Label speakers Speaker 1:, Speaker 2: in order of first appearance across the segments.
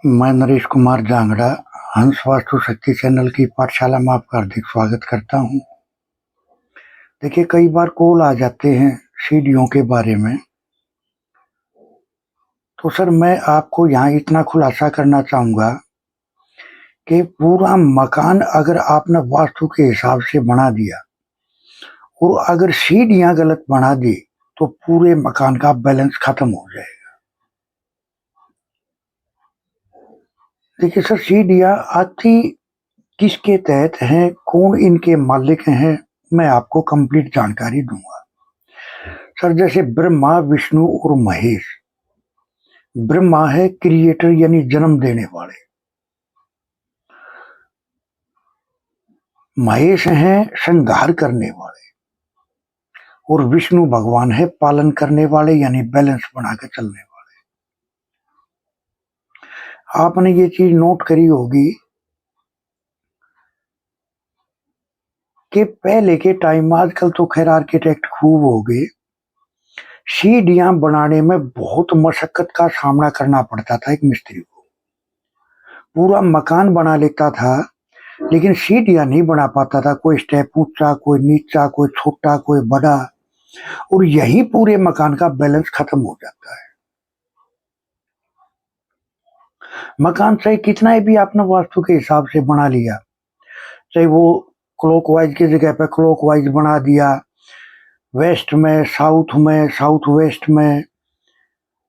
Speaker 1: मैं नरेश कुमार जांगड़ा हंस वास्तु शक्ति चैनल की पाठशाला में आपका हार्दिक स्वागत करता हूं। देखिए, कई बार कॉल आ जाते हैं सीढ़ियों के बारे में। तो सर, मैं आपको यहाँ इतना खुलासा करना चाहूँगा कि पूरा मकान अगर आपने वास्तु के हिसाब से बना दिया और अगर सीढ़ियाँ गलत बना दी तो पूरे मकान का बैलेंस खत्म हो जाएगा। देखिए सर, सीढ़ियाँ आती किसके तहत हैं, कौन इनके मालिक हैं, मैं आपको कंप्लीट जानकारी दूंगा। सर, जैसे ब्रह्मा, विष्णु और महेश। ब्रह्मा है क्रिएटर यानी जन्म देने वाले, महेश हैं संहार करने वाले, और विष्णु भगवान है पालन करने वाले यानी बैलेंस बना के चलने वाले। आपने ये चीज नोट करी होगी कि पहले के टाइम, आजकल तो खैर आर्किटेक्ट खूब हो गए, सीढ़ियां बनाने में बहुत मशक्कत का सामना करना पड़ता था एक मिस्त्री को। पूरा मकान बना लेता था लेकिन सीढ़ियां नहीं बना पाता था। कोई स्टेप ऊंचा, कोई नीचा, कोई छोटा, कोई बड़ा, और यही पूरे मकान का बैलेंस खत्म हो जाता है। मकान चाहे कितना भी आपने वास्तु के हिसाब से बना लिया, चाहे वो क्लॉकवाइज की जगह पे क्लॉकवाइज बना दिया, वेस्ट में, साउथ में, साउथ वेस्ट में,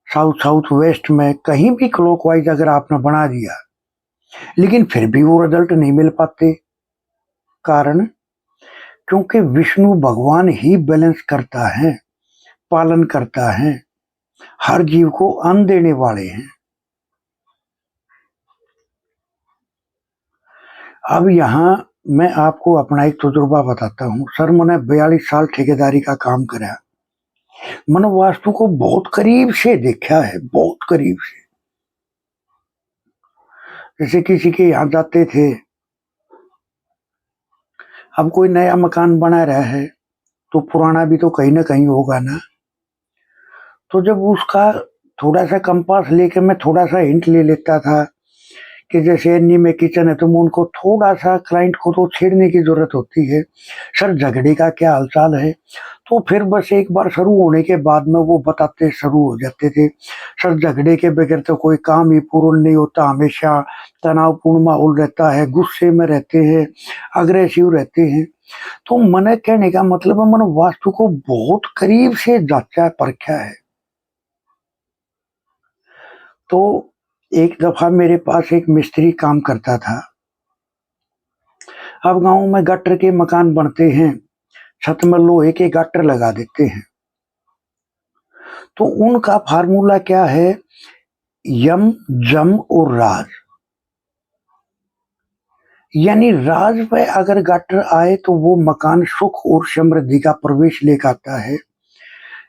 Speaker 1: साउथ साउथ वेस्ट में, कहीं भी क्लॉकवाइज अगर आपने बना दिया, लेकिन फिर भी वो रिजल्ट नहीं मिल पाते। कारण, क्योंकि विष्णु भगवान ही बैलेंस करता है, पालन करता है, हर जीव को अन्न देने वाले हैं। अब यहाँ मैं आपको अपना एक तजुर्बा बताता हूँ। सर, मैंने 42 साल ठेकेदारी का काम करा। मैंने वास्तु को बहुत करीब से देखा है, बहुत करीब से। जैसे किसी के यहाँ जाते थे, अब कोई नया मकान बना रहा है तो पुराना भी तो कहीं ना कहीं होगा ना। तो जब उसका थोड़ा सा कंपास लेके मैं थोड़ा सा हिंट ले लेता था कि जैसे एनी में किचन है, तो मैं उनको थोड़ा सा, क्लाइंट को तो छेड़ने की जरूरत होती है, सर झगड़े का क्या हालचाल है। तो फिर बस एक बार शुरू होने के बाद में वो बताते शुरू हो जाते थे, सर झगड़े के बगैर तो कोई काम ही पूर्ण नहीं होता, हमेशा तनावपूर्ण माहौल रहता है, गुस्से में रहते हैं, अग्रेसिव रहते हैं। तो मैंने कहने का मतलब है, मैंने वास्तु को बहुत करीब से जांचा परखा है। तो एक दफा मेरे पास एक मिस्त्री काम करता था। अब गांव में गटर के मकान बनते हैं, छत में लोहे के गटर लगा देते हैं। तो उनका फार्मूला क्या है, यम, जम और राज। यानी राज पे अगर गटर आए तो वो मकान सुख और समृद्धि का प्रवेश लेकर आता है।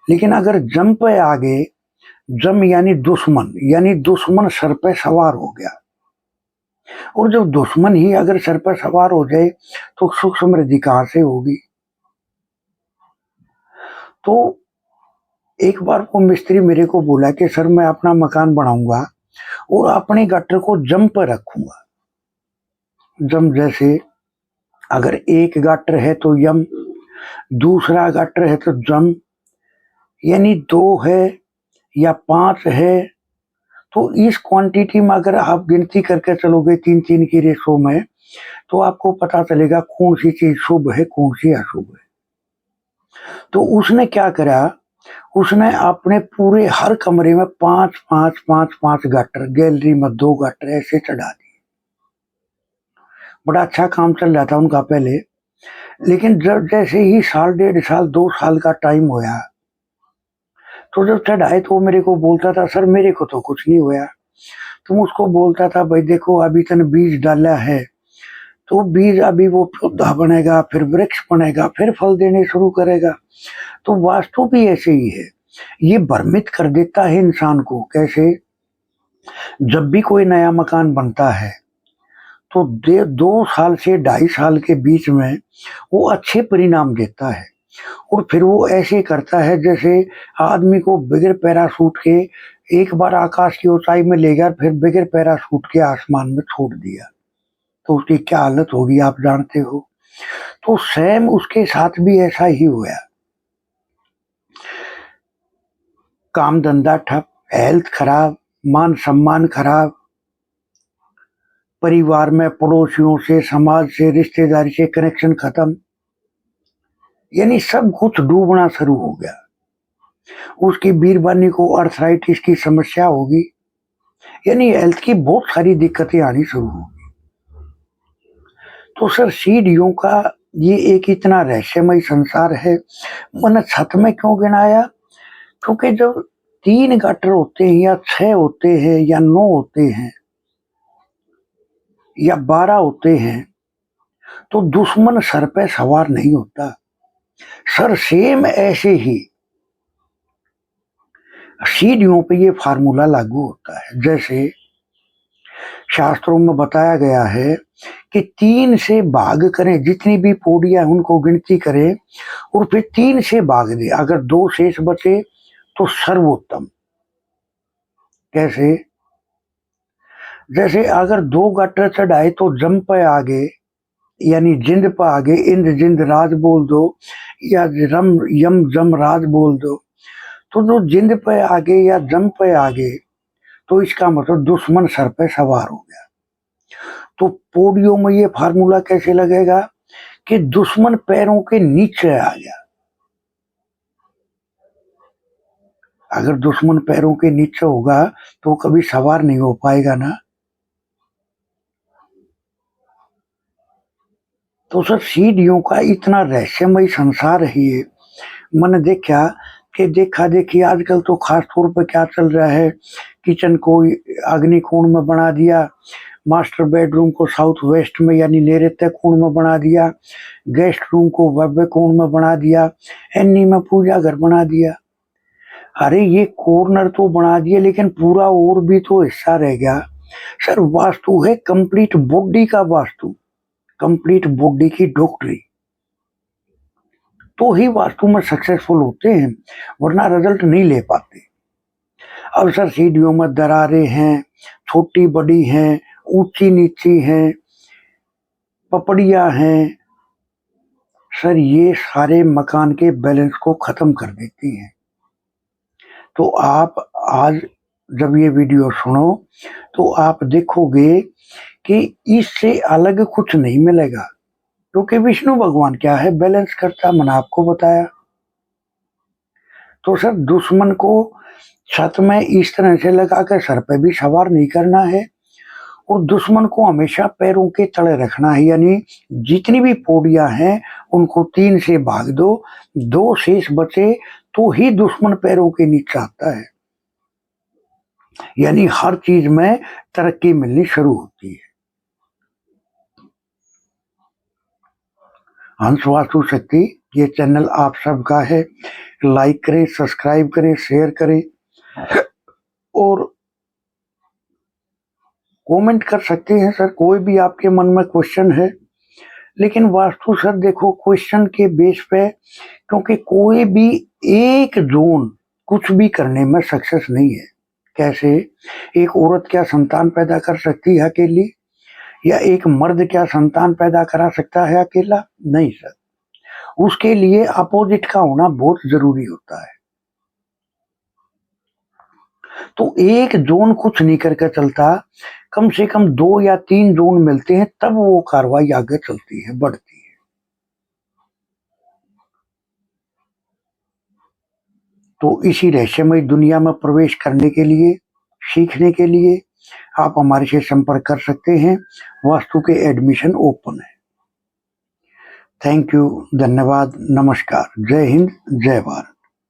Speaker 1: लेकिन अगर जम पे आ गए, जम यानी दुश्मन, यानी दुश्मन सर पे सवार हो गया, और जब दुश्मन ही अगर सर पर सवार हो जाए तो सुख समृद्धि कहां से होगी। तो एक बार वो मिस्त्री मेरे को बोला कि सर, मैं अपना मकान बनाऊंगा और अपने गटर को जम पर रखूंगा। जम जैसे, अगर एक गटर है तो यम, दूसरा गटर है तो जम, यानी 2 है या 5 है, तो इस क्वांटिटी में अगर आप गिनती करके चलोगे 3-3 की रेशो में, तो आपको पता चलेगा कौन सी चीज शुभ है, कौन सी अशुभ है। तो उसने क्या करा, उसने अपने पूरे हर कमरे में 5-5-5-5 गटर, गैलरी में 2 गटर ऐसे चढ़ा दिए। बड़ा अच्छा काम चल रहा था उनका पहले। लेकिन जब जैसे ही साल, 1.5 साल, 2 साल का टाइम होया, तो जब चढ़ाए तो मेरे को बोलता था, सर मेरे को तो कुछ नहीं हुआ। तुम उसको बोलता था, भाई देखो अभी तन बीज डाला है, तो बीज अभी वो पौधा बनेगा, फिर वृक्ष बनेगा, फिर फल देने शुरू करेगा। तो वास्तु भी ऐसे ही है, ये भ्रमित कर देता है इंसान को। कैसे, जब भी कोई नया मकान बनता है तो 2 साल से 2.5 साल के बीच में वो अच्छे परिणाम देता है, और फिर वो ऐसे करता है जैसे आदमी को बगैर पैराशूट के एक बार आकाश की ऊंचाई में ले गया, फिर बगैर पैराशूट के आसमान में छोड़ दिया, तो उसकी क्या हालत होगी आप जानते हो। तो सेम उसके साथ भी ऐसा ही हुआ। काम धंधा ठप, हेल्थ खराब, मान सम्मान खराब, परिवार में पड़ोसियों से, समाज से, रिश्तेदारी से कनेक्शन खत्म, यानी सब कुछ डूबना शुरू हो गया। उसकी बीरबानी को अर्थराइटिस की समस्या होगी, यानी हेल्थ की बहुत सारी दिक्कतें आनी शुरू होगी। तो सर सीढ़ियों का ये एक इतना रहस्यमय संसार है। मैंने छत में क्यों गिनाया, क्योंकि जब 3 गटर होते हैं या 6 होते हैं या 9 होते हैं या 12 होते हैं, तो दुश्मन सर पे सवार नहीं होता। सर सेम ऐसे ही सीढ़ियों पे ये फार्मूला लागू होता है। जैसे शास्त्रों में बताया गया है कि 3 से भाग करें, जितनी भी पौड़ियां उनको गिनती करें और फिर 3 से भाग दे, अगर 2 शेष बचे तो सर्वोत्तम। कैसे, जैसे अगर 2 गटर चढ़ाए तो जम पे आगे, यानी जिंद पे आगे इंद्र जिंद राज बोल दो, या रम यम जम राज बोल दो, तो जो जिंद पे आगे या जम पे आगे, तो इसका मतलब दुश्मन सर पे सवार हो गया। तो पौड़ियों में ये फार्मूला कैसे लगेगा कि दुश्मन पैरों के नीचे आ गया। अगर दुश्मन पैरों के नीचे होगा तो कभी सवार नहीं हो पाएगा ना। तो सर सीढ़ियों का इतना रहस्यमय संसार है ये। मैंने देखा देखी आजकल तो खास तौर पर क्या चल रहा है, किचन को अग्निकोण में बना दिया, मास्टर बेडरूम को साउथ वेस्ट में यानी नैऋत्य कोण में बना दिया, गेस्ट रूम को वायव्य कोण में बना दिया, एनी में पूजा घर बना दिया। अरे ये कॉर्नर तो बना दिया, लेकिन पूरा और भी तो हिस्सा रह गया। सर वास्तु है कंप्लीट बॉडी का वास्तु, कंप्लीट बॉडी की डॉक्टरी, तो ही वास्तु में सक्सेसफुल होते हैं, वरना रिजल्ट नहीं ले पाते। अब सर सीढ़ियों में दरारें हैं, छोटी बड़ी हैं, ऊंची नीची हैं, पपड़ियां हैं, सर ये सारे मकान के बैलेंस को खत्म कर देती हैं। तो आप आज जब ये वीडियो सुनो तो आप देखोगे कि इससे अलग कुछ नहीं मिलेगा, क्योंकि विष्णु भगवान क्या है, बैलेंस करता, मैंने आपको बताया। तो सर दुश्मन को छत में इस तरह से लगा कर सर पे भी सवार नहीं करना है, और दुश्मन को हमेशा पैरों के तले रखना है, यानी जितनी भी पौड़ियां हैं उनको 3 से भाग दो, 2 शेष बचे तो ही दुश्मन पैरों के नीचे आता है, यानी हर चीज में तरक्की मिलनी शुरू होती है। हंस वास्तु शक्ति ये चैनल आप सबका है, लाइक करें, सब्सक्राइब करें, शेयर करें और कमेंट कर सकते हैं सर, कोई भी आपके मन में क्वेश्चन है। लेकिन वास्तु सर देखो क्वेश्चन के बेस पे, क्योंकि कोई भी एक जोन कुछ भी करने में सक्सेस नहीं है। कैसे, एक औरत क्या संतान पैदा कर सकती है अकेली, या एक मर्द क्या संतान पैदा करा सकता है अकेला? नहीं सर, उसके लिए अपोजिट का होना बहुत जरूरी होता है। तो एक जोन कुछ नहीं करके चलता, कम से कम 2 या 3 जोन मिलते हैं, तब वो कार्रवाई आगे चलती है, बढ़ती है। तो इसी रहस्यमय दुनिया में प्रवेश करने के लिए, सीखने के लिए आप हमारे से संपर्क कर सकते हैं। वास्तु के एडमिशन ओपन है। थैंक यू, धन्यवाद, नमस्कार, जय हिंद, जय भारत।